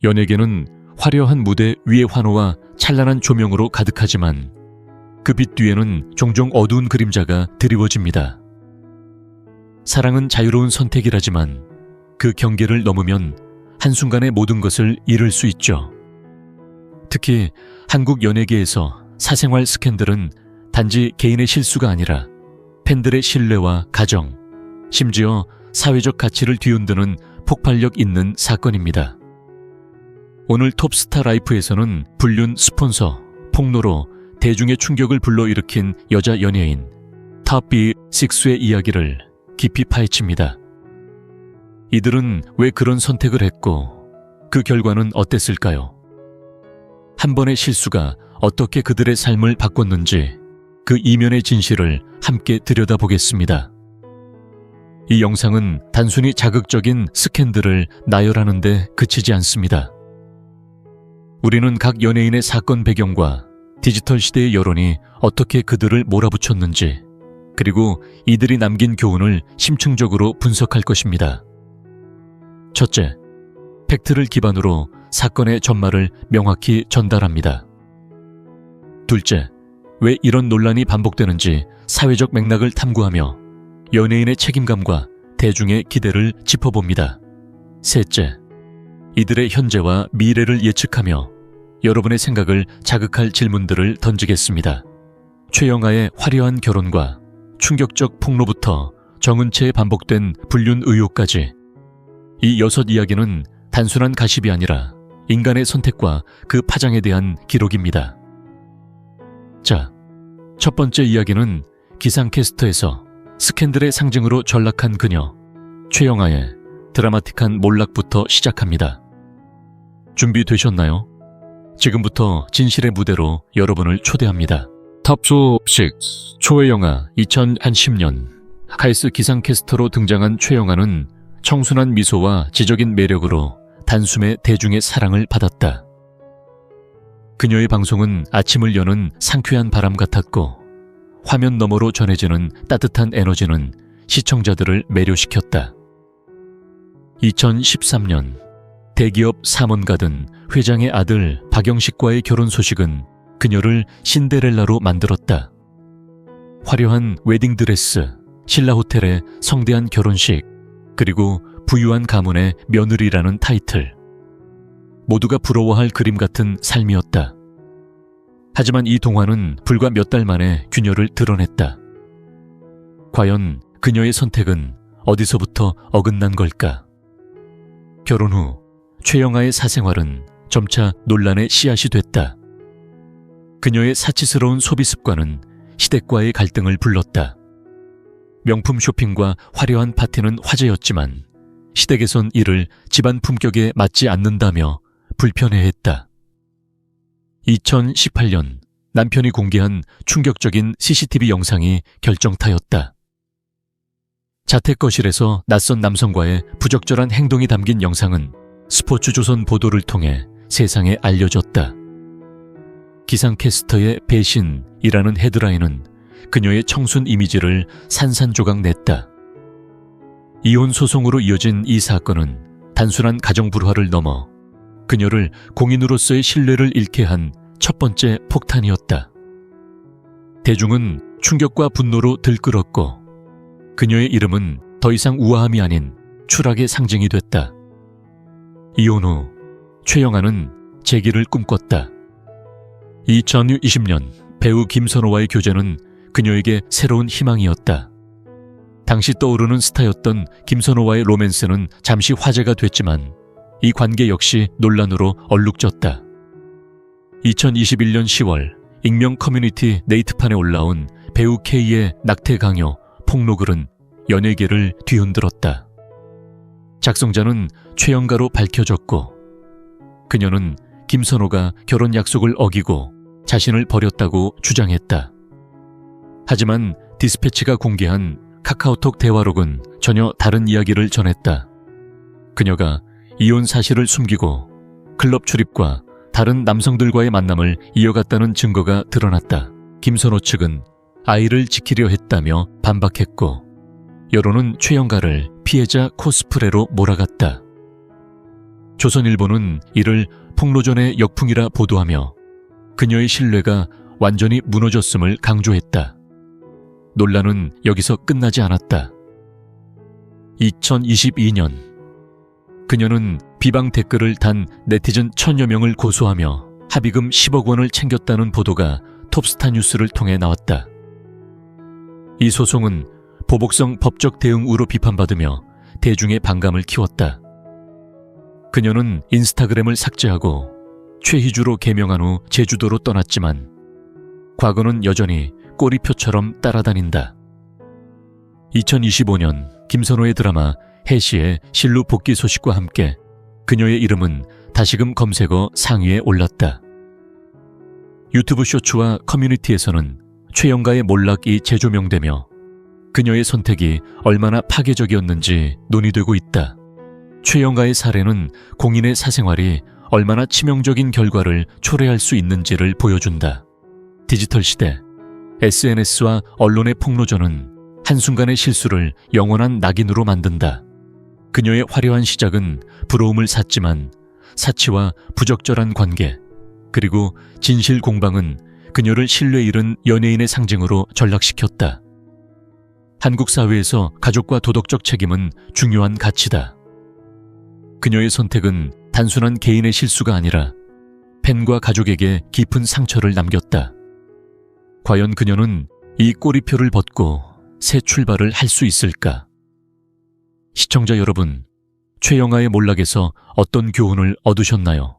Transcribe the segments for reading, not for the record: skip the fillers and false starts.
연예계는 화려한 무대 위의 환호와 찬란한 조명으로 가득하지만 그 빛 뒤에는 종종 어두운 그림자가 드리워집니다. 사랑은 자유로운 선택이라지만 그 경계를 넘으면 한순간에 모든 것을 잃을 수 있죠. 특히 한국 연예계에서 사생활 스캔들은 단지 개인의 실수가 아니라 팬들의 신뢰와 가정, 심지어 사회적 가치를 뒤흔드는 폭발력 있는 사건입니다. 오늘 톱스타 라이프에서는 불륜 스폰서, 폭로로 대중의 충격을 불러일으킨 여자 연예인 탑비6의 이야기를 깊이 파헤칩니다. 이들은 왜 그런 선택을 했고 그 결과는 어땠을까요? 한 번의 실수가 어떻게 그들의 삶을 바꿨는지 그 이면의 진실을 함께 들여다보겠습니다. 이 영상은 단순히 자극적인 스캔들을 나열하는 데 그치지 않습니다. 우리는 각 연예인의 사건 배경과 디지털 시대의 여론이 어떻게 그들을 몰아붙였는지, 그리고 이들이 남긴 교훈을 심층적으로 분석할 것입니다. 첫째, 팩트를 기반으로 사건의 전말을 명확히 전달합니다. 둘째, 왜 이런 논란이 반복되는지 사회적 맥락을 탐구하며 연예인의 책임감과 대중의 기대를 짚어봅니다. 셋째, 이들의 현재와 미래를 예측하며 여러분의 생각을 자극할 질문들을 던지겠습니다. 최영아의 화려한 결혼과 충격적 폭로부터 정은채에 반복된 불륜 의혹까지, 이 6 이야기는 단순한 가십이 아니라 인간의 선택과 그 파장에 대한 기록입니다. 자, 첫 번째 이야기는 기상캐스터에서 스캔들의 상징으로 전락한 그녀 최영아의 드라마틱한 몰락부터 시작합니다. 준비되셨나요? 지금부터 진실의 무대로 여러분을 초대합니다. 탑6 초혜영아. 2010년 카이스 기상캐스터로 등장한 최영아는 청순한 미소와 지적인 매력으로 단숨에 대중의 사랑을 받았다. 그녀의 방송은 아침을 여는 상쾌한 바람 같았고 화면 너머로 전해지는 따뜻한 에너지는 시청자들을 매료시켰다. 2013년 대기업 사원가든 회장의 아들 박영식과의 결혼 소식은 그녀를 신데렐라로 만들었다. 화려한 웨딩드레스, 신라호텔의 성대한 결혼식, 그리고 부유한 가문의 며느리라는 타이틀. 모두가 부러워할 그림 같은 삶이었다. 하지만 이 동화는 불과 몇 달 만에 균열을 드러냈다. 과연 그녀의 선택은 어디서부터 어긋난 걸까? 결혼 후 최영아의 사생활은 점차 논란의 씨앗이 됐다. 그녀의 사치스러운 소비 습관은 시댁과의 갈등을 불렀다. 명품 쇼핑과 화려한 파티는 화제였지만 시댁에선 이를 집안 품격에 맞지 않는다며 불편해했다. 2018년 남편이 공개한 충격적인 CCTV 영상이 결정타였다. 자택 거실에서 낯선 남성과의 부적절한 행동이 담긴 영상은 스포츠조선 보도를 통해 세상에 알려졌다. 기상캐스터의 배신이라는 헤드라인은 그녀의 청순 이미지를 산산조각 냈다. 이혼 소송으로 이어진 이 사건은 단순한 가정 불화를 넘어 그녀를 공인으로서의 신뢰를 잃게 한 첫 번째 폭탄이었다. 대중은 충격과 분노로 들끓었고 그녀의 이름은 더 이상 우아함이 아닌 추락의 상징이 됐다. 이혼 후 최영아는 재기를 꿈꿨다. 2020년 배우 김선호와의 교제는 그녀에게 새로운 희망이었다. 당시 떠오르는 스타였던 김선호와의 로맨스는 잠시 화제가 됐지만 이 관계 역시 논란으로 얼룩졌다. 2021년 10월 익명 커뮤니티 네이트판에 올라온 배우 K의 낙태 강요, 폭로글은 연예계를 뒤흔들었다. 작성자는 최영가로 밝혀졌고 그녀는 김선호가 결혼 약속을 어기고 자신을 버렸다고 주장했다. 하지만 디스패치가 공개한 카카오톡 대화록은 전혀 다른 이야기를 전했다. 그녀가 이혼 사실을 숨기고 클럽 출입과 다른 남성들과의 만남을 이어갔다는 증거가 드러났다. 김선호 측은 아이를 지키려 했다며 반박했고 여론은 최영가를 피해자 코스프레로 몰아갔다. 조선일보는 이를 폭로전의 역풍이라 보도하며 그녀의 신뢰가 완전히 무너졌음을 강조했다. 논란은 여기서 끝나지 않았다. 2022년 그녀는 비방 댓글을 단 네티즌 1000여 명을 고소하며 합의금 10억 원을 챙겼다는 보도가 톱스타 뉴스를 통해 나왔다. 이 소송은 보복성 법적 대응으로 비판받으며 대중의 반감을 키웠다. 그녀는 인스타그램을 삭제하고 최희주로 개명한 후 제주도로 떠났지만 과거는 여전히 꼬리표처럼 따라다닌다. 2025년 김선호의 드라마 해시의 실루 복귀 소식과 함께 그녀의 이름은 다시금 검색어 상위에 올랐다. 유튜브 쇼츠와 커뮤니티에서는 최영가의 몰락이 재조명되며 그녀의 선택이 얼마나 파괴적이었는지 논의되고 있다. 최영가의 사례는 공인의 사생활이 얼마나 치명적인 결과를 초래할 수 있는지를 보여준다. 디지털 시대, SNS와 언론의 폭로전은 한순간의 실수를 영원한 낙인으로 만든다. 그녀의 화려한 시작은 부러움을 샀지만 사치와 부적절한 관계, 그리고 진실 공방은 그녀를 신뢰 잃은 연예인의 상징으로 전락시켰다. 한국 사회에서 가족과 도덕적 책임은 중요한 가치다. 그녀의 선택은 단순한 개인의 실수가 아니라 팬과 가족에게 깊은 상처를 남겼다. 과연 그녀는 이 꼬리표를 벗고 새 출발을 할 수 있을까? 시청자 여러분, 최영하의 몰락에서 어떤 교훈을 얻으셨나요?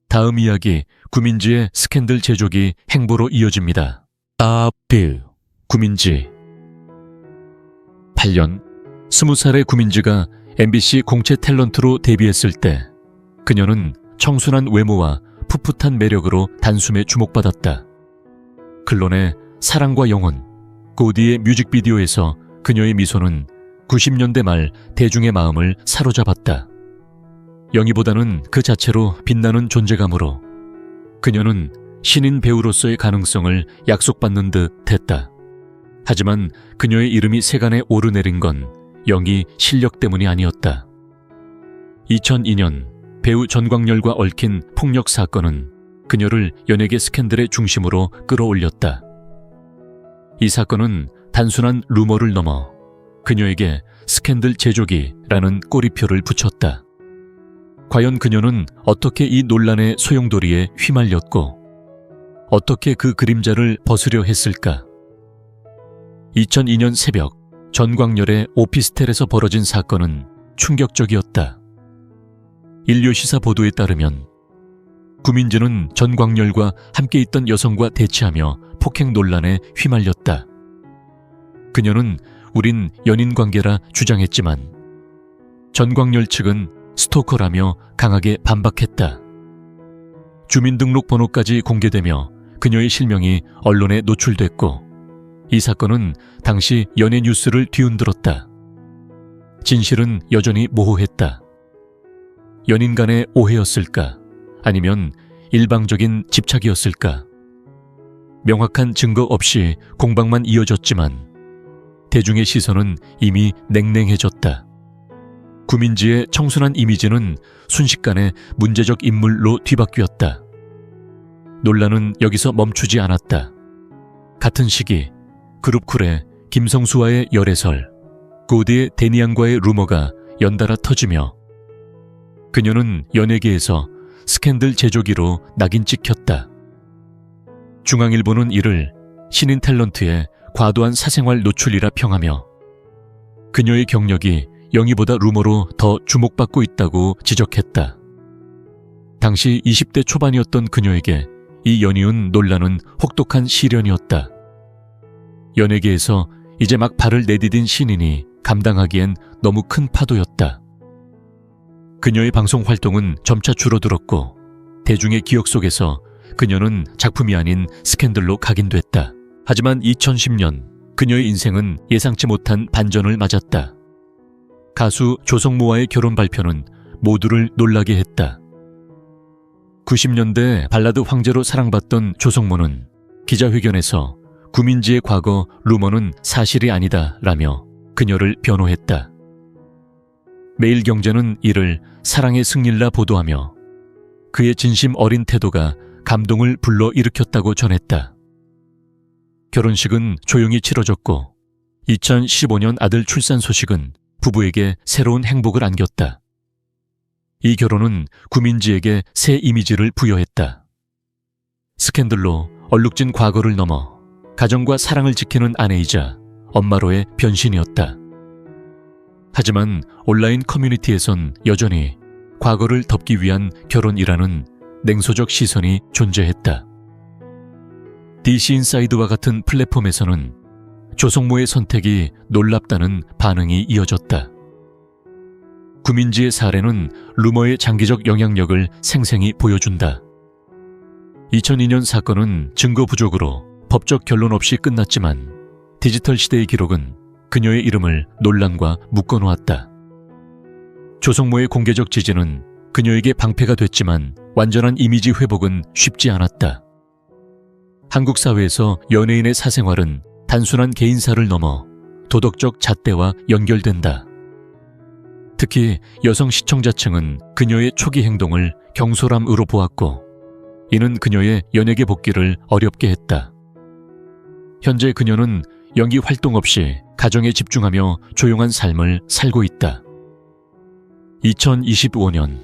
다음 이야기, 구민지의 스캔들 제조기 행보로 이어집니다. 구민지. 8년, 20살의 구민지가 MBC 공채 탤런트로 데뷔했을 때 그녀는 청순한 외모와 풋풋한 매력으로 단숨에 주목받았다. 클론의 사랑과 영혼, 고디의 뮤직비디오에서 그녀의 미소는 90년대 말 대중의 마음을 사로잡았다. 영희보다는 그 자체로 빛나는 존재감으로 그녀는 신인 배우로서의 가능성을 약속받는 듯 했다. 하지만 그녀의 이름이 세간에 오르내린 건 영희 실력 때문이 아니었다. 2002년 배우 전광열과 얽힌 폭력 사건은 그녀를 연예계 스캔들의 중심으로 끌어올렸다. 이 사건은 단순한 루머를 넘어 그녀에게 스캔들 제조기라는 꼬리표를 붙였다. 과연 그녀는 어떻게 이 논란의 소용돌이에 휘말렸고 어떻게 그 그림자를 벗으려 했을까? 2002년 새벽 전광열의 오피스텔에서 벌어진 사건은 충격적이었다. 인류시사 보도에 따르면 구민지는 전광열과 함께 있던 여성과 대치하며 폭행 논란에 휘말렸다. 그녀는 우린 연인관계라 주장했지만 전광열 측은 스토커라며 강하게 반박했다. 주민등록번호까지 공개되며 그녀의 실명이 언론에 노출됐고 이 사건은 당시 연예 뉴스를 뒤흔들었다. 진실은 여전히 모호했다. 연인 간의 오해였을까? 아니면 일방적인 집착이었을까? 명확한 증거 없이 공방만 이어졌지만 대중의 시선은 이미 냉랭해졌다. 구민지의 청순한 이미지는 순식간에 문제적 인물로 뒤바뀌었다. 논란은 여기서 멈추지 않았다. 같은 시기 그룹쿨의 김성수와의 열애설, 고디의 데니안과의 루머가 연달아 터지며 그녀는 연예계에서 스캔들 제조기로 낙인 찍혔다. 중앙일보는 이를 신인 탤런트의 과도한 사생활 노출이라 평하며 그녀의 경력이 영희보다 루머로 더 주목받고 있다고 지적했다. 당시 20대 초반이었던 그녀에게 이 연이은 논란은 혹독한 시련이었다. 연예계에서 이제 막 발을 내디딘 신인이 감당하기엔 너무 큰 파도였다. 그녀의 방송 활동은 점차 줄어들었고 대중의 기억 속에서 그녀는 작품이 아닌 스캔들로 각인됐다. 하지만 2010년 그녀의 인생은 예상치 못한 반전을 맞았다. 가수 조성모와의 결혼 발표는 모두를 놀라게 했다. 90년대 발라드 황제로 사랑받던 조성모는 기자회견에서 구민지의 과거 루머는 사실이 아니다 라며 그녀를 변호했다. 매일경제는 이를 사랑의 승리라 보도하며 그의 진심 어린 태도가 감동을 불러일으켰다고 전했다. 결혼식은 조용히 치러졌고 2015년 아들 출산 소식은 부부에게 새로운 행복을 안겼다. 이 결혼은 구민지에게 새 이미지를 부여했다. 스캔들로 얼룩진 과거를 넘어 가정과 사랑을 지키는 아내이자 엄마로의 변신이었다. 하지만 온라인 커뮤니티에선 여전히 과거를 덮기 위한 결혼이라는 냉소적 시선이 존재했다. DC 인사이드와 같은 플랫폼에서는 조성모의 선택이 놀랍다는 반응이 이어졌다. 구민지의 사례는 루머의 장기적 영향력을 생생히 보여준다. 2002년 사건은 증거 부족으로 법적 결론 없이 끝났지만 디지털 시대의 기록은 그녀의 이름을 논란과 묶어놓았다. 조성모의 공개적 지지는 그녀에게 방패가 됐지만 완전한 이미지 회복은 쉽지 않았다. 한국 사회에서 연예인의 사생활은 단순한 개인사를 넘어 도덕적 잣대와 연결된다. 특히 여성 시청자층은 그녀의 초기 행동을 경솔함으로 보았고 이는 그녀의 연예계 복귀를 어렵게 했다. 현재 그녀는 연기 활동 없이 가정에 집중하며 조용한 삶을 살고 있다. 2025년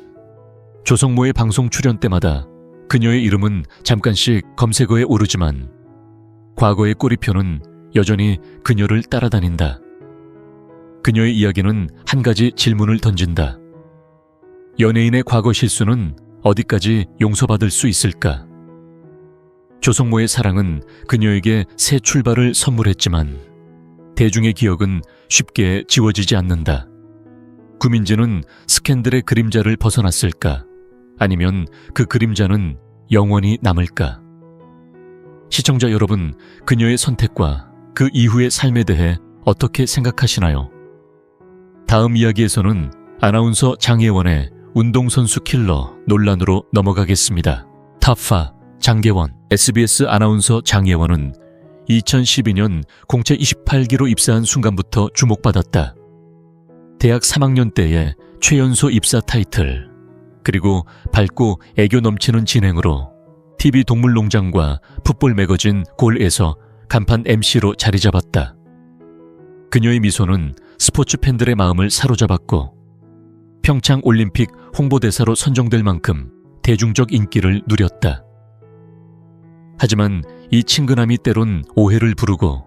조성모의 방송 출연 때마다 그녀의 이름은 잠깐씩 검색어에 오르지만 과거의 꼬리표는 여전히 그녀를 따라다닌다. 그녀의 이야기는 한 가지 질문을 던진다. 연예인의 과거 실수는 어디까지 용서받을 수 있을까? 조성모의 사랑은 그녀에게 새 출발을 선물했지만 대중의 기억은 쉽게 지워지지 않는다. 구민지는 스캔들의 그림자를 벗어났을까? 아니면 그 그림자는 영원히 남을까? 시청자 여러분, 그녀의 선택과 그 이후의 삶에 대해 어떻게 생각하시나요? 다음 이야기에서는 아나운서 장예원의 운동선수 킬러 논란으로 넘어가겠습니다. 탑5 장계원. SBS 아나운서 장예원은 2012년 공채 28기로 입사한 순간부터 주목받았다. 대학 3학년 때의 최연소 입사 타이틀, 그리고 밝고 애교 넘치는 진행으로 TV 동물농장과 풋볼 매거진 골에서 간판 MC로 자리 잡았다. 그녀의 미소는 스포츠 팬들의 마음을 사로잡았고 평창 올림픽 홍보대사로 선정될 만큼 대중적 인기를 누렸다. 하지만 이 친근함이 때론 오해를 부르고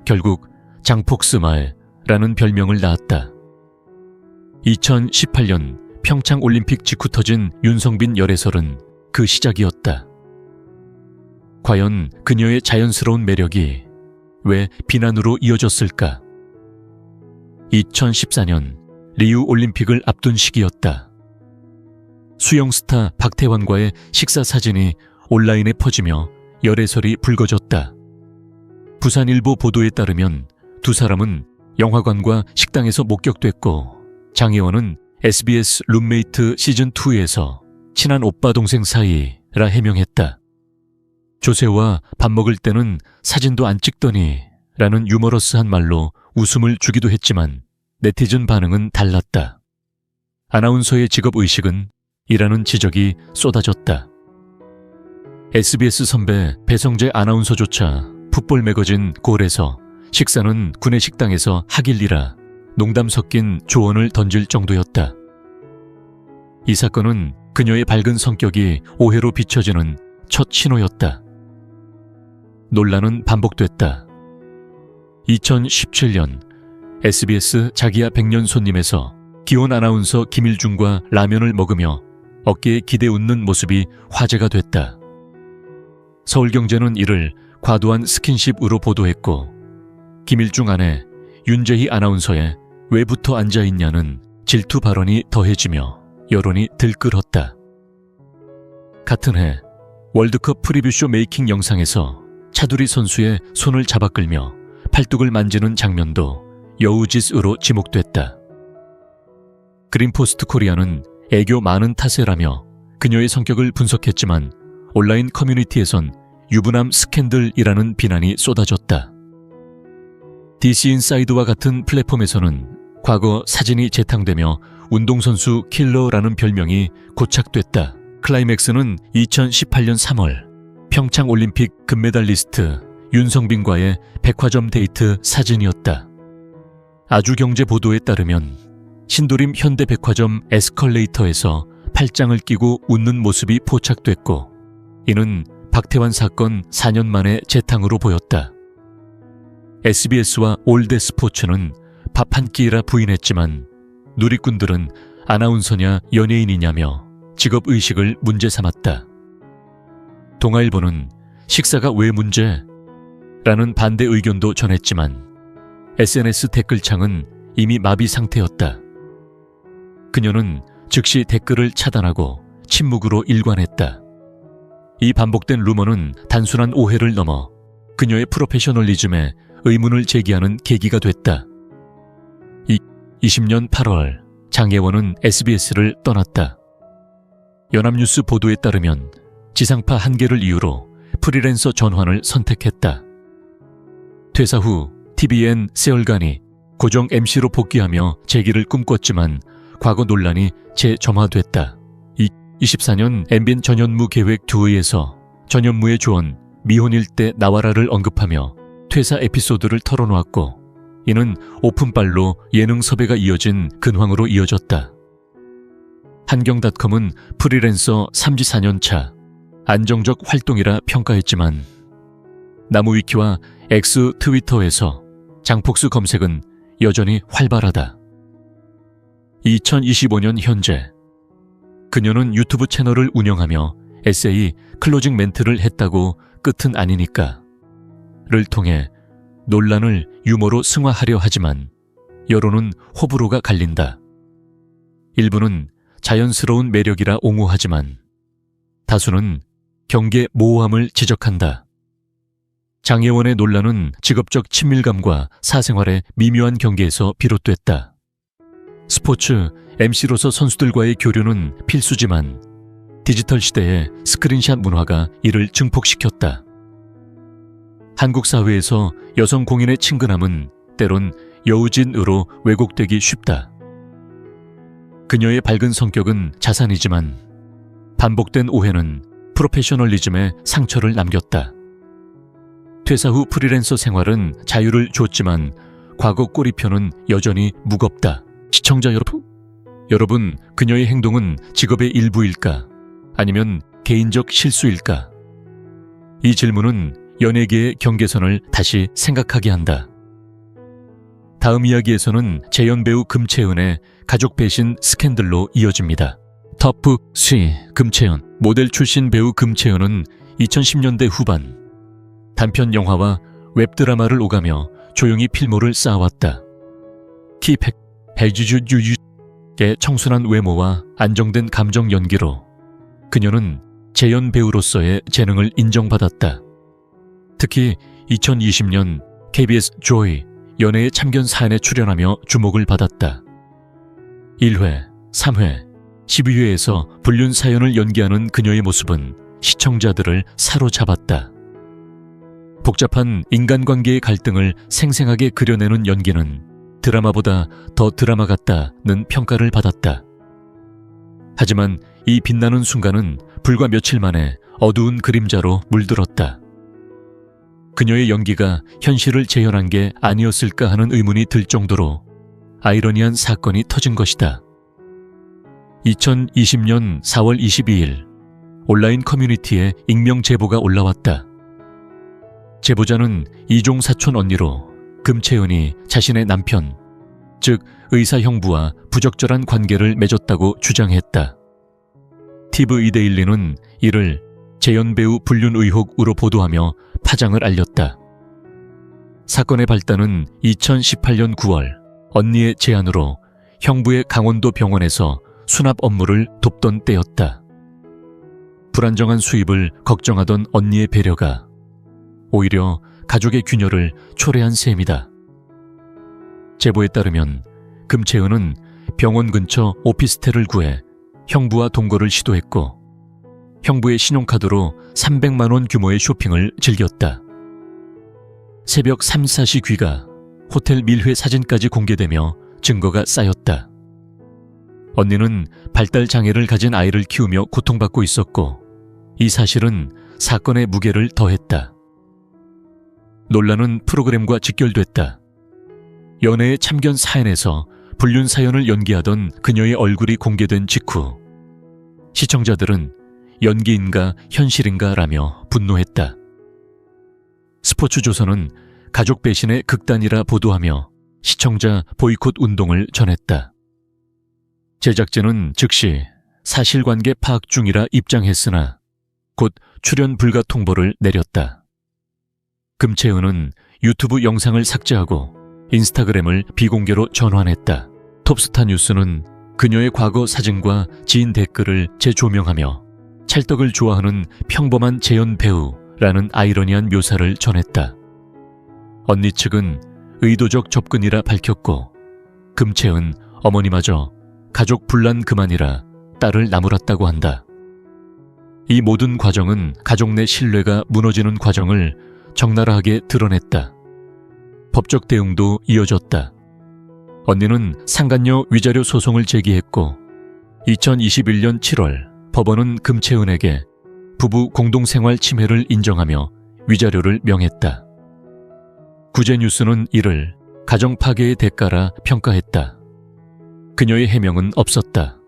결국 장폭스마일라는 별명을 낳았다. 2018년 평창 올림픽 직후 터진 윤성빈 열애설은 그 시작이었다. 과연 그녀의 자연스러운 매력이 왜 비난으로 이어졌을까? 2014년 리우 올림픽을 앞둔 시기였다. 수영 스타 박태환과의 식사 사진이 온라인에 퍼지며 열애설이 불거졌다. 부산일보 보도에 따르면 두 사람은 영화관과 식당에서 목격됐고 장혜원은 SBS 룸메이트 시즌2에서 친한 오빠 동생 사이라 해명했다. 조세호와 밥 먹을 때는 사진도 안 찍더니 라는 유머러스한 말로 웃음을 주기도 했지만 네티즌 반응은 달랐다. 아나운서의 직업의식은? 이라는 지적이 쏟아졌다. SBS 선배 배성재 아나운서조차 풋볼 매거진 골에서 식사는 구내 식당에서 하길리라 농담 섞인 조언을 던질 정도였다. 이 사건은 그녀의 밝은 성격이 오해로 비춰지는 첫 신호였다. 논란은 반복됐다. 2017년 SBS 자기야 백년 손님에서 기혼 아나운서 김일중과 라면을 먹으며 어깨에 기대 웃는 모습이 화제가 됐다. 서울경제는 이를 과도한 스킨십으로 보도했고 김일중 아내 윤재희 아나운서의 왜 붙어 앉아있냐는 질투 발언이 더해지며 여론이 들끓었다. 같은 해 월드컵 프리뷰쇼 메이킹 영상에서 차두리 선수의 손을 잡아 끌며 팔뚝을 만지는 장면도 여우짓으로 지목됐다. 그린포스트 코리아는 애교 많은 타세라며 그녀의 성격을 분석했지만 온라인 커뮤니티에선 유부남 스캔들이라는 비난이 쏟아졌다. DC 인사이드와 같은 플랫폼에서는 과거 사진이 재탕되며 운동선수 킬러라는 별명이 고착됐다. 클라이맥스는 2018년 3월 평창올림픽 금메달리스트 윤성빈과의 백화점 데이트 사진이었다. 아주경제 보도에 따르면 신도림 현대백화점 에스컬레이터에서 팔짱을 끼고 웃는 모습이 포착됐고, 이는 박태환 사건 4년 만의 재탕으로 보였다. SBS와 올드스포츠는 밥 한 끼라 부인했지만 누리꾼들은 아나운서냐 연예인이냐며 직업의식을 문제 삼았다. 동아일보는 식사가 왜 문제? 라는 반대 의견도 전했지만 SNS 댓글창은 이미 마비 상태였다. 그녀는 즉시 댓글을 차단하고 침묵으로 일관했다. 이 반복된 루머는 단순한 오해를 넘어 그녀의 프로페셔널리즘에 의문을 제기하는 계기가 됐다. 20년 8월 장혜원은 SBS를 떠났다. 연합뉴스 보도에 따르면 지상파 한계를 이유로 프리랜서 전환을 선택했다. 퇴사 후 TVN 세월간이 고정 MC로 복귀하며 재기를 꿈꿨지만 과거 논란이 재점화됐다. 24년 MBN 전현무 계획 2회에서 전현무의 조언 미혼일 때 나와라를 언급하며 퇴사 에피소드를 털어놓았고, 이는 오픈발로 예능 섭외가 이어진 근황으로 이어졌다. 한경닷컴은 프리랜서 3지 4년차 안정적 활동이라 평가했지만 나무위키와 X 트위터에서 장폭수 검색은 여전히 활발하다. 2025년 현재 그녀는 유튜브 채널을 운영하며 에세이 클로징 멘트를 했다고 끝은 아니니까 를 통해 논란을 유머로 승화하려 하지만 여론은 호불호가 갈린다. 일부는 자연스러운 매력이라 옹호하지만 다수는 경계 모호함을 지적한다. 장혜원의 논란은 직업적 친밀감과 사생활의 미묘한 경계에서 비롯됐다. 스포츠 MC로서 선수들과의 교류는 필수지만 디지털 시대의 스크린샷 문화가 이를 증폭시켰다. 한국 사회에서 여성 공인의 친근함은 때론 여우진으로 왜곡되기 쉽다. 그녀의 밝은 성격은 자산이지만 반복된 오해는 프로페셔널리즘에 상처를 남겼다. 퇴사 후 프리랜서 생활은 자유를 줬지만 과거 꼬리표는 여전히 무겁다. 시청자 여러분, 그녀의 행동은 직업의 일부일까? 아니면 개인적 실수일까? 이 질문은 연예계의 경계선을 다시 생각하게 한다. 다음 이야기에서는 재연 배우 금채은의 가족 배신 스캔들로 이어집니다. 터프 3 금채연. 모델 출신 배우 금채연은 2010년대 후반 단편 영화와 웹드라마를 오가며 조용히 필모를 쌓아왔다. 키팩 헬주주유의 청순한 외모와 안정된 감정 연기로 그녀는 재연 배우로서의 재능을 인정받았다. 특히 2020년 KBS 조이 연애의 참견 사연에 출연하며 주목을 받았다. 1회, 3회, 12회에서 불륜 사연을 연기하는 그녀의 모습은 시청자들을 사로잡았다. 복잡한 인간관계의 갈등을 생생하게 그려내는 연기는 드라마보다 더 드라마 같다는 평가를 받았다. 하지만 이 빛나는 순간은 불과 며칠 만에 어두운 그림자로 물들었다. 그녀의 연기가 현실을 재현한 게 아니었을까 하는 의문이 들 정도로 아이러니한 사건이 터진 것이다. 2020년 4월 22일 온라인 커뮤니티에 익명 제보가 올라왔다. 제보자는 이종 사촌 언니로 금채은이 자신의 남편, 즉 의사 형부와 부적절한 관계를 맺었다고 주장했다. TV 이데일리는 이를 재연 배우 불륜 의혹으로 보도하며 파장을 알렸다. 사건의 발단은 2018년 9월 언니의 제안으로 형부의 강원도 병원에서 수납 업무를 돕던 때였다. 불안정한 수입을 걱정하던 언니의 배려가 오히려 가족의 균열을 초래한 셈이다. 제보에 따르면 금채은은 병원 근처 오피스텔을 구해 형부와 동거를 시도했고 형부의 신용카드로 300만 원 규모의 쇼핑을 즐겼다. 새벽 3, 4시 귀가 호텔 밀회 사진까지 공개되며 증거가 쌓였다. 언니는 발달 장애를 가진 아이를 키우며 고통받고 있었고 이 사실은 사건의 무게를 더했다. 논란은 프로그램과 직결됐다. 연애의 참견 사연에서 불륜 사연을 연기하던 그녀의 얼굴이 공개된 직후 시청자들은 연기인가 현실인가 라며 분노했다. 스포츠조선은 가족 배신의 극단이라 보도하며 시청자 보이콧 운동을 전했다. 제작진은 즉시 사실관계 파악 중이라 입장했으나 곧 출연 불가 통보를 내렸다. 금채은은 유튜브 영상을 삭제하고 인스타그램을 비공개로 전환했다. 톱스타 뉴스는 그녀의 과거 사진과 지인 댓글을 재조명하며 찰떡을 좋아하는 평범한 재연 배우라는 아이러니한 묘사를 전했다. 언니 측은 의도적 접근이라 밝혔고 금채은 어머니마저 가족 분란 그만이라 딸을 나무랐다고 한다. 이 모든 과정은 가족 내 신뢰가 무너지는 과정을 적나라하게 드러냈다. 법적 대응도 이어졌다. 언니는 상간녀 위자료 소송을 제기했고 2021년 7월 법원은 금채은에게 부부 공동생활 침해를 인정하며 위자료를 명했다. 구제뉴스는 이를 가정 파괴의 대가라 평가했다. 그녀의 해명은 없었다.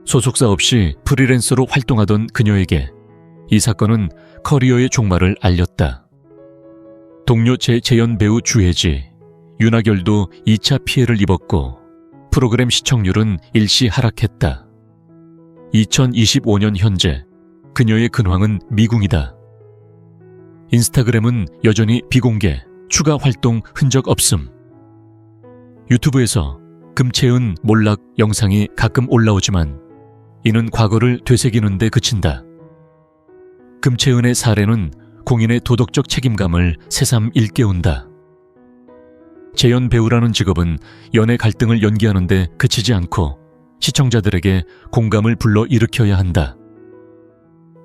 소속사 없이 프리랜서로 활동하던 그녀에게 이 사건은 커리어의 종말을 알렸다. 동료 재연 배우 주혜지, 윤하결도 2차 피해를 입었고 프로그램 시청률은 일시 하락했다. 2025년 현재 그녀의 근황은 미궁이다. 인스타그램은 여전히 비공개, 추가 활동 흔적 없음. 유튜브에서 금채은 몰락 영상이 가끔 올라오지만 이는 과거를 되새기는 데 그친다. 금채은의 사례는 공인의 도덕적 책임감을 새삼 일깨운다. 재연 배우라는 직업은 연애 갈등을 연기하는 데 그치지 않고 시청자들에게 공감을 불러 일으켜야 한다.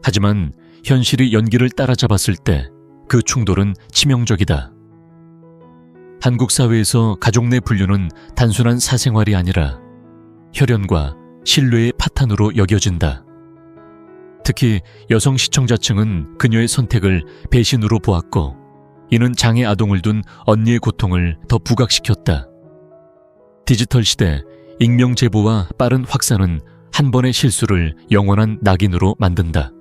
하지만 현실이 연기를 따라잡았을 때 그 충돌은 치명적이다. 한국 사회에서 가족 내 분류는 단순한 사생활이 아니라 혈연과 신뢰의 파탄으로 여겨진다. 특히 여성 시청자층은 그녀의 선택을 배신으로 보았고 이는 장애 아동을 둔 언니의 고통을 더 부각시켰다. 디지털 시대 익명 제보와 빠른 확산은 한 번의 실수를 영원한 낙인으로 만든다.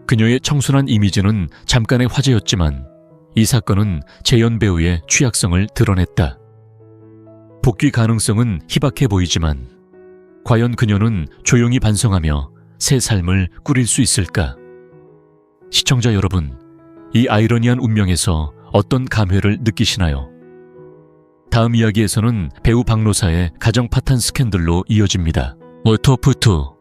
그녀의 청순한 이미지는 잠깐의 화제였지만 이 사건은 재연 배우의 취약성을 드러냈다. 복귀 가능성은 희박해 보이지만 과연 그녀는 조용히 반성하며 새 삶을 꾸릴 수 있을까? 시청자 여러분, 이 아이러니한 운명에서 어떤 감회를 느끼시나요? 다음 이야기에서는 배우 박노사의 가정 파탄 스캔들로 이어집니다. 워터푸투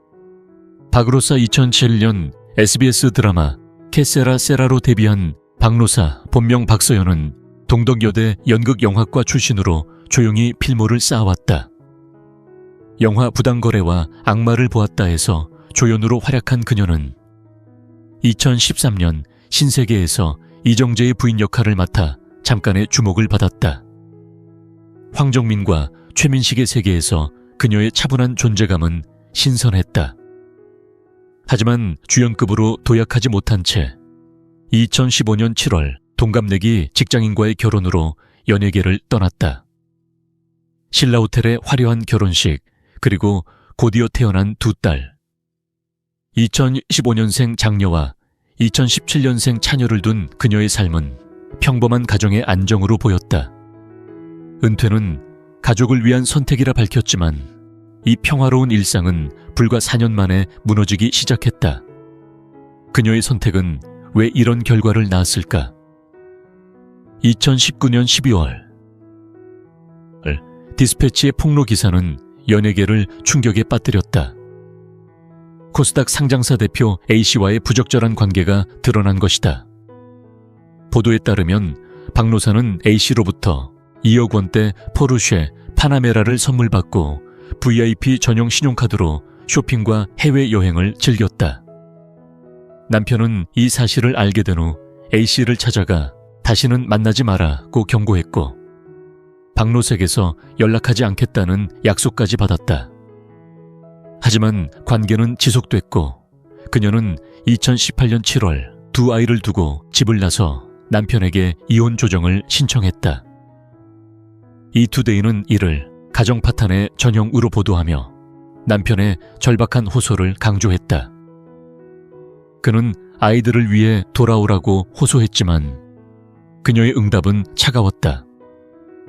박으로서 2007년 SBS 드라마 캐세라 세라로 데뷔한 박노사 본명 박서연은 동덕여대 연극영화과 출신으로 조용히 필모를 쌓아왔다. 영화 부당거래와 악마를 보았다에서 조연으로 활약한 그녀는 2013년 신세계에서 이정재의 부인 역할을 맡아 잠깐의 주목을 받았다. 황정민과 최민식의 세계에서 그녀의 차분한 존재감은 신선했다. 하지만 주연급으로 도약하지 못한 채 2015년 7월 동갑내기 직장인과의 결혼으로 연예계를 떠났다. 신라호텔의 화려한 결혼식, 그리고 곧이어 태어난 두 딸. 2015년생 장녀와 2017년생 차녀를 둔 그녀의 삶은 평범한 가정의 안정으로 보였다. 은퇴는 가족을 위한 선택이라 밝혔지만 이 평화로운 일상은 불과 4년 만에 무너지기 시작했다. 그녀의 선택은 왜 이런 결과를 낳았을까? 2019년 12월 디스패치의 폭로 기사는 연예계를 충격에 빠뜨렸다. 코스닥 상장사 대표 A씨와의 부적절한 관계가 드러난 것이다. 보도에 따르면 박노사는 A씨로부터 2억 원대 포르쉐 파나메라를 선물 받고 VIP 전용 신용카드로 쇼핑과 해외여행을 즐겼다. 남편은 이 사실을 알게 된 후 A씨를 찾아가 다시는 만나지 마라고 경고했고 박노색에서 연락하지 않겠다는 약속까지 받았다. 하지만 관계는 지속됐고 그녀는 2018년 7월 두 아이를 두고 집을 나서 남편에게 이혼 조정을 신청했다. 이투데이는 이를 가정 파탄의 전형으로 보도하며 남편의 절박한 호소를 강조했다. 그는 아이들을 위해 돌아오라고 호소했지만 그녀의 응답은 차가웠다.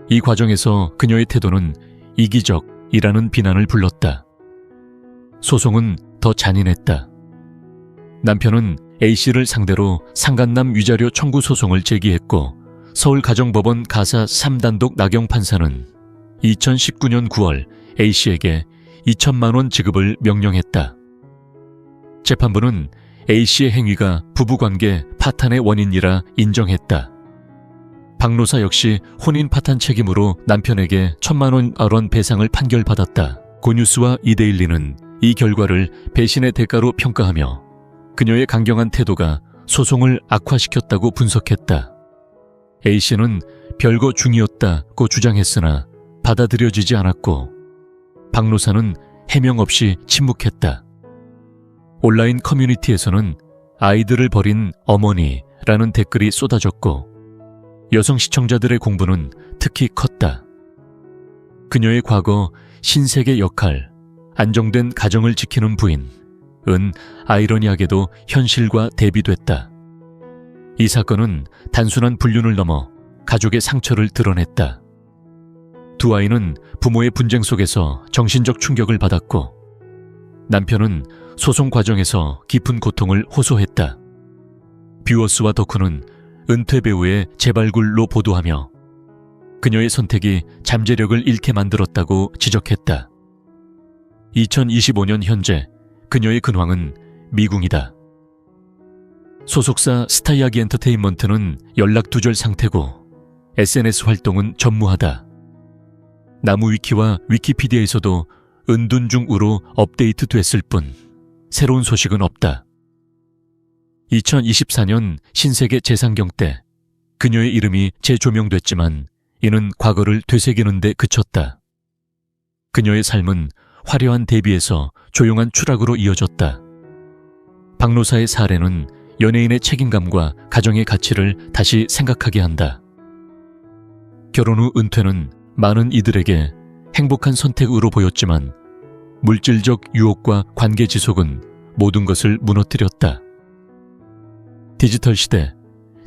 이 과정에서 그녀의 태도는 이기적이라는 비난을 불렀다. 소송은 더 잔인했다. 남편은 A씨를 상대로 상간남 위자료 청구 소송을 제기했고 서울가정법원 가사 3단독 나경 판사는 2019년 9월 A씨에게 2천만 원 지급을 명령했다. 재판부는 A씨의 행위가 부부관계 파탄의 원인이라 인정했다. 박노사 역시 혼인 파탄 책임으로 남편에게 1,000만 원 배상을 판결받았다. 고뉴스와 이데일리는 이 결과를 배신의 대가로 평가하며 그녀의 강경한 태도가 소송을 악화시켰다고 분석했다. A씨는 별거 중이었다고 주장했으나 받아들여지지 않았고 박노사는 해명 없이 침묵했다. 온라인 커뮤니티에서는 아이들을 버린 어머니라는 댓글이 쏟아졌고 여성 시청자들의 공분은 특히 컸다. 그녀의 과거 신세계 역할, 안정된 가정을 지키는 부인은 아이러니하게도 현실과 대비됐다. 이 사건은 단순한 불륜을 넘어 가족의 상처를 드러냈다. 두 아이는 부모의 분쟁 속에서 정신적 충격을 받았고 남편은 소송 과정에서 깊은 고통을 호소했다. 뷰어스와 덕후는 은퇴 배우의 재발굴로 보도하며 그녀의 선택이 잠재력을 잃게 만들었다고 지적했다. 2025년 현재 그녀의 근황은 미궁이다. 소속사 스타이아기 엔터테인먼트는 연락두절 상태고 SNS 활동은 전무하다. 나무위키와 위키피디아에서도 은둔중으로 업데이트됐을 뿐 새로운 소식은 없다. 2024년 신세계 재상경 때 그녀의 이름이 재조명됐지만 이는 과거를 되새기는 데 그쳤다. 그녀의 삶은 화려한 데뷔에서 조용한 추락으로 이어졌다. 박노사의 사례는 연예인의 책임감과 가정의 가치를 다시 생각하게 한다. 결혼 후 은퇴는 많은 이들에게 행복한 선택으로 보였지만 물질적 유혹과 관계 지속은 모든 것을 무너뜨렸다. 디지털 시대,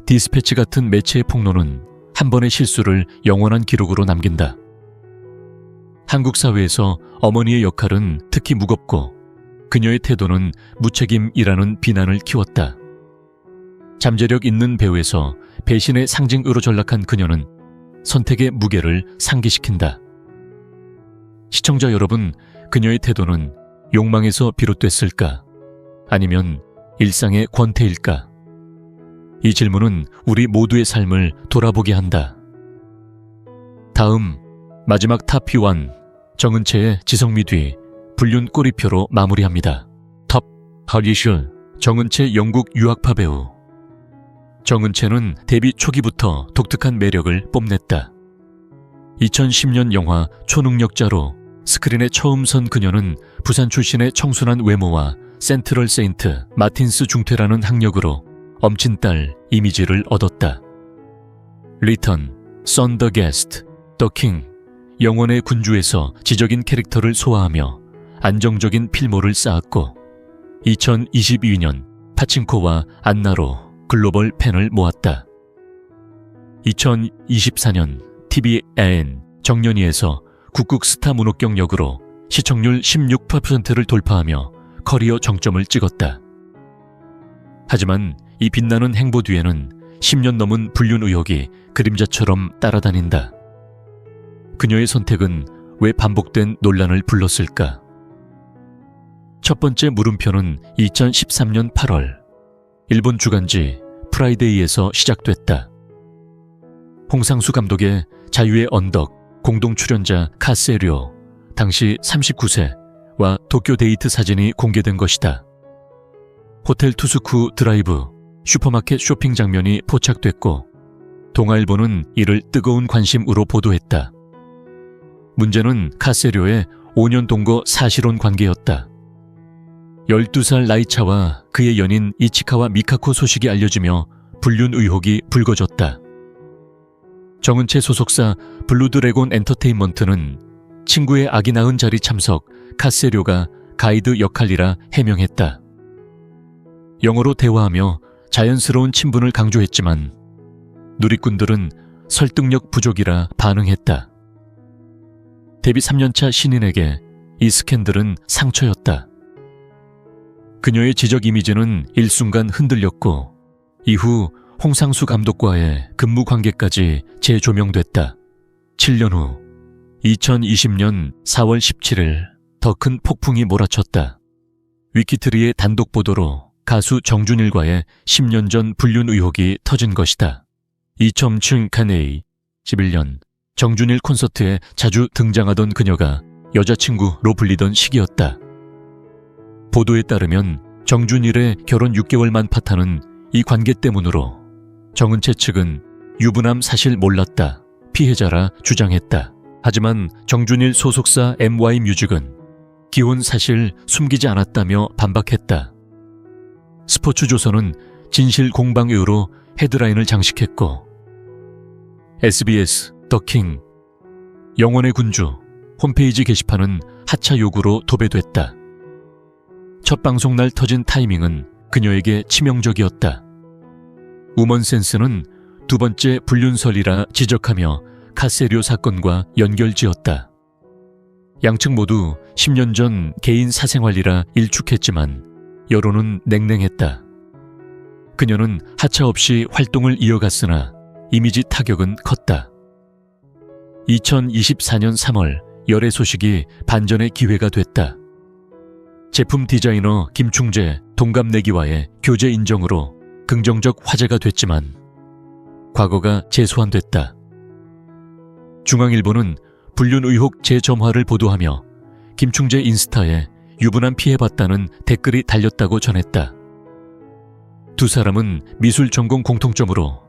디스패치 같은 매체의 폭로는 한 번의 실수를 영원한 기록으로 남긴다. 한국 사회에서 어머니의 역할은 특히 무겁고 그녀의 태도는 무책임이라는 비난을 키웠다. 잠재력 있는 배우에서 배신의 상징으로 전락한 그녀는 선택의 무게를 상기시킨다. 시청자 여러분, 그녀의 태도는 욕망에서 비롯됐을까? 아니면 일상의 권태일까? 이 질문은 우리 모두의 삶을 돌아보게 한다. 다음, 마지막 탑1 정은채의 지성미 뒤 불륜 꼬리표로 마무리합니다. 탑 하리슈 정은채 영국 유학파 배우. 정은채는 데뷔 초기부터 독특한 매력을 뽐냈다. 2010년 영화 초능력자로 스크린에 처음 선 그녀는 부산 출신의 청순한 외모와 센트럴 세인트 마틴스 중퇴라는 학력으로 엄친딸 이미지를 얻었다. 리턴, 선 더 게스트, 더 킹, 영원의 군주에서 지적인 캐릭터를 소화하며 안정적인 필모를 쌓았고 2022년 파친코와 안나로 글로벌 팬을 모았다. 2024년 TVN 정년이에서 국극 스타 문옥경 역으로 시청률 16%를 돌파하며 커리어 정점을 찍었다. 하지만 이 빛나는 행보 뒤에는 10년 넘은 불륜 의혹이 그림자처럼 따라다닌다. 그녀의 선택은 왜 반복된 논란을 불렀을까? 첫 번째 물음표는 2013년 8월 일본 주간지 프라이데이에서 시작됐다. 홍상수 감독의 자유의 언덕 공동 출연자 카세료 당시 39세와 도쿄 데이트 사진이 공개된 것이다. 호텔 투스쿠 드라이브 슈퍼마켓 쇼핑 장면이 포착됐고 동아일보는 이를 뜨거운 관심으로 보도했다. 문제는 카세료의 5년 동거 사실혼 관계였다. 12살 나이차와 그의 연인 이치카와 미카코 소식이 알려지며 불륜 의혹이 불거졌다. 정은채 소속사 블루드래곤 엔터테인먼트는 친구의 아기 낳은 자리 참석 카세료가 가이드 역할이라 해명했다. 영어로 대화하며 자연스러운 친분을 강조했지만 누리꾼들은 설득력 부족이라 반응했다. 데뷔 3년차 신인에게 이 스캔들은 상처였다. 그녀의 지적 이미지는 일순간 흔들렸고 이후 홍상수 감독과의 근무 관계까지 재조명됐다. 7년 후 2020년 4월 17일 더 큰 폭풍이 몰아쳤다. 위키트리의 단독 보도로 가수 정준일과의 10년 전 불륜 의혹이 터진 것이다. 이첨춘 카네이 11년 정준일 콘서트에 자주 등장하던 그녀가 여자친구로 불리던 시기였다. 보도에 따르면 정준일의 결혼 6개월 만 파타는 이 관계 때문으로 정은채 측은 유부남 사실 몰랐다, 피해자라 주장했다. 하지만 정준일 소속사 MY뮤직은 기혼 사실 숨기지 않았다며 반박했다. 스포츠조선은 진실 공방으로 헤드라인을 장식했고 SBS 더킹 영원의 군주 홈페이지 게시판은 하차 요구로 도배됐다. 첫 방송날 터진 타이밍은 그녀에게 치명적이었다. 우먼센스는 두 번째 불륜설이라 지적하며 카세료 사건과 연결지었다. 양측 모두 10년 전 개인 사생활이라 일축했지만 여론은 냉랭했다. 그녀는 하차 없이 활동을 이어갔으나 이미지 타격은 컸다. 2024년 3월 열애 소식이 반전의 기회가 됐다. 제품 디자이너 김충재 동갑내기와의 교제 인정으로 긍정적 화제가 됐지만 과거가 재소환됐다. 중앙일보는 불륜 의혹 재점화를 보도하며 김충재 인스타에 유부남 피해봤다는 댓글이 달렸다고 전했다. 두 사람은 미술 전공 공통점으로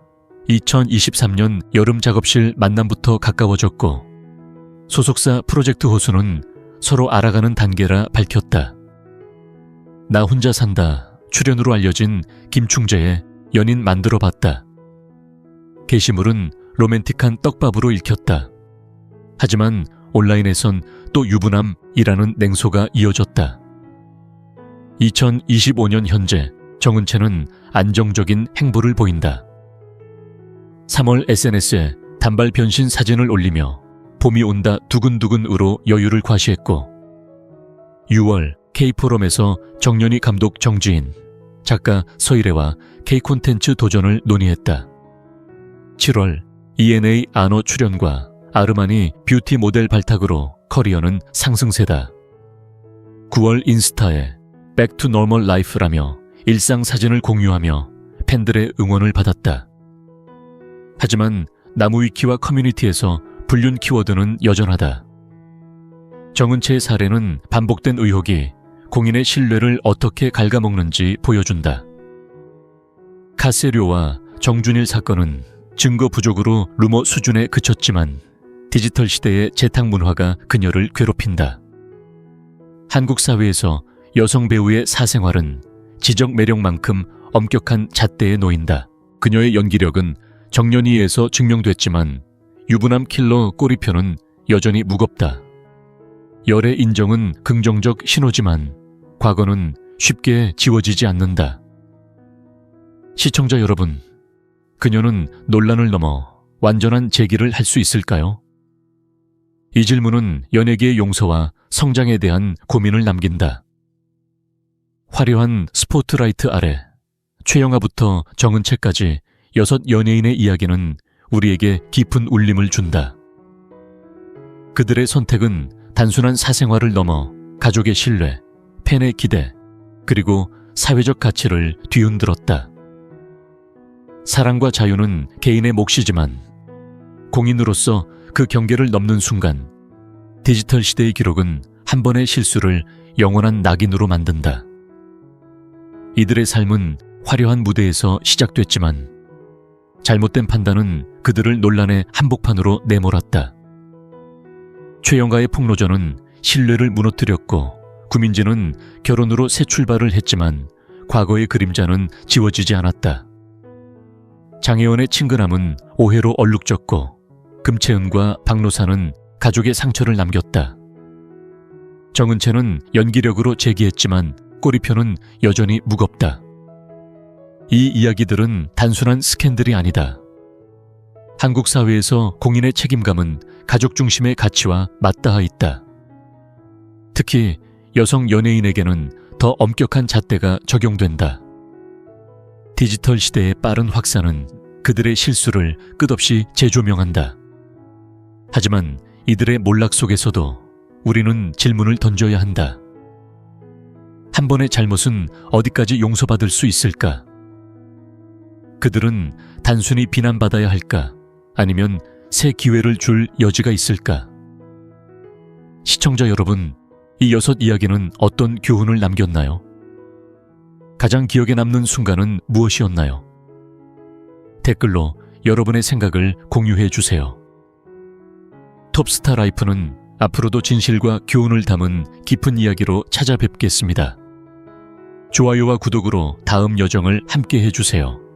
2023년 여름 작업실 만남부터 가까워졌고 소속사 프로젝트 호수는 서로 알아가는 단계라 밝혔다. 나 혼자 산다 출연으로 알려진 김충재의 연인 만들어봤다. 게시물은 로맨틱한 떡밥으로 읽혔다. 하지만 온라인에선 또 유부남이라는 냉소가 이어졌다. 2025년 현재 정은채는 안정적인 행보를 보인다. 3월 SNS에 단발 변신 사진을 올리며 봄이 온다 두근두근으로 여유를 과시했고 6월 K포럼에서 정연희 감독 정지인, 작가 서일애와 K콘텐츠 도전을 논의했다. 7월 ENA 아너 출연과 아르마니 뷰티 모델 발탁으로 커리어는 상승세다. 9월 인스타에 Back to Normal Life라며 일상 사진을 공유하며 팬들의 응원을 받았다. 하지만 나무위키와 커뮤니티에서 불륜 키워드는 여전하다. 정은채의 사례는 반복된 의혹이 공인의 신뢰를 어떻게 갉아먹는지 보여준다. 카세료와 정준일 사건은 증거 부족으로 루머 수준에 그쳤지만 디지털 시대의 재탕 문화가 그녀를 괴롭힌다. 한국 사회에서 여성 배우의 사생활은 지적 매력만큼 엄격한 잣대에 놓인다. 그녀의 연기력은 정연희에서 증명됐지만 유부남 킬러 꼬리표는 여전히 무겁다. 열애 인정은 긍정적 신호지만 과거는 쉽게 지워지지 않는다. 시청자 여러분, 그녀는 논란을 넘어 완전한 재기를 할 수 있을까요? 이 질문은 연예계의 용서와 성장에 대한 고민을 남긴다. 화려한 스포트라이트 아래 최영하부터 정은채까지 6 연예인의 이야기는 우리에게 깊은 울림을 준다. 그들의 선택은 단순한 사생활을 넘어 가족의 신뢰, 팬의 기대, 그리고 사회적 가치를 뒤흔들었다. 사랑과 자유는 개인의 몫이지만 공인으로서 그 경계를 넘는 순간 디지털 시대의 기록은 한 번의 실수를 영원한 낙인으로 만든다. 이들의 삶은 화려한 무대에서 시작됐지만 잘못된 판단은 그들을 논란의 한복판으로 내몰았다. 최영가의 폭로전은 신뢰를 무너뜨렸고 구민지는 결혼으로 새 출발을 했지만 과거의 그림자는 지워지지 않았다. 장혜원의 친근함은 오해로 얼룩졌고 금채은과 박노사는 가족의 상처를 남겼다. 정은채는 연기력으로 제기했지만 꼬리표는 여전히 무겁다. 이 이야기들은 단순한 스캔들이 아니다. 한국 사회에서 공인의 책임감은 가족 중심의 가치와 맞닿아 있다. 특히 여성 연예인에게는 더 엄격한 잣대가 적용된다. 디지털 시대의 빠른 확산은 그들의 실수를 끝없이 재조명한다. 하지만 이들의 몰락 속에서도 우리는 질문을 던져야 한다. 한 번의 잘못은 어디까지 용서받을 수 있을까? 그들은 단순히 비난받아야 할까? 아니면 새 기회를 줄 여지가 있을까? 시청자 여러분, 이 6 이야기는 어떤 교훈을 남겼나요? 가장 기억에 남는 순간은 무엇이었나요? 댓글로 여러분의 생각을 공유해 주세요. 톱스타 라이프는 앞으로도 진실과 교훈을 담은 깊은 이야기로 찾아뵙겠습니다. 좋아요와 구독으로 다음 여정을 함께 해주세요.